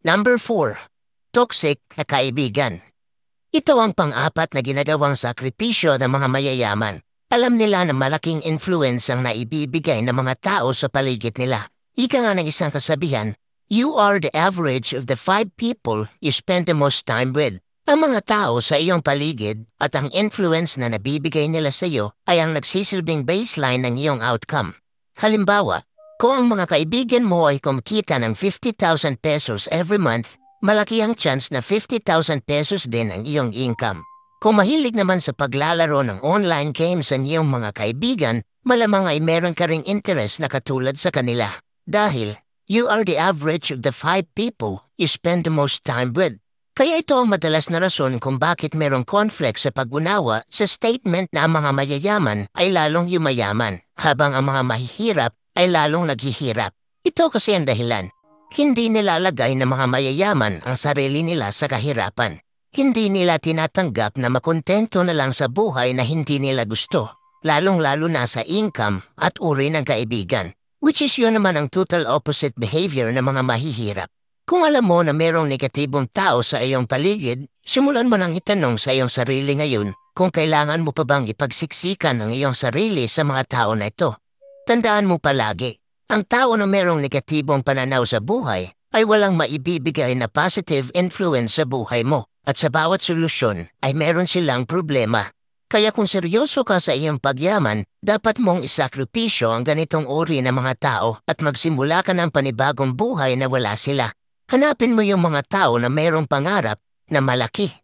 Number 4. Toxic na kaibigan. Ito ang pang-apat na ginagawang sakripisyo ng mga mayayaman. Alam nila na malaking influence ang naibibigay ng mga tao sa paligid nila. Ika nga ng isang kasabihan, you are the average of the 5 people you spend the most time with. Ang mga tao sa iyong paligid at ang influence na nabibigay nila sa iyo ay ang nagsisilbing baseline ng iyong outcome. Halimbawa, kung ang mga kaibigan mo ay kumikita ng 50,000 pesos every month, malaki ang chance na 50,000 pesos din ang iyong income. Kung mahilig naman sa paglalaro ng online games ang iyong mga kaibigan, malamang ay meron ka ring interest na katulad sa kanila. Dahil, you are the average of the 5 people you spend the most time with. Kaya ito ang madalas na rason kung bakit merong conflict sa pag-unawa sa statement na ang mga mayayaman ay lalong yumayaman, habang ang mga mahihirap ay lalong naghihirap. Ito kasi ang dahilan. Hindi nilalagay ng mga mayayaman ang sarili nila sa kahirapan. Hindi nila tinatanggap na makontento na lang sa buhay na hindi nila gusto, lalong-lalo na sa income at uri ng kaibigan. Which is yun naman ang total opposite behavior ng mga mahihirap. Kung alam mo na mayroong negatibong tao sa iyong paligid, simulan mo nang itanong sa iyong sarili ngayon kung kailangan mo pa bang ipagsiksikan ang iyong sarili sa mga tao na ito. Tandaan mo palagi, ang tao na mayroong negatibong pananaw sa buhay ay walang maibibigay na positive influence sa buhay mo at sa bawat solusyon ay meron silang problema. Kaya kung seryoso ka sa iyong pagyaman, dapat mong isakripisyo ang ganitong uri ng mga tao at magsimula ka ng panibagong buhay na wala sila. Hanapin mo yung mga tao na mayroong pangarap na malaki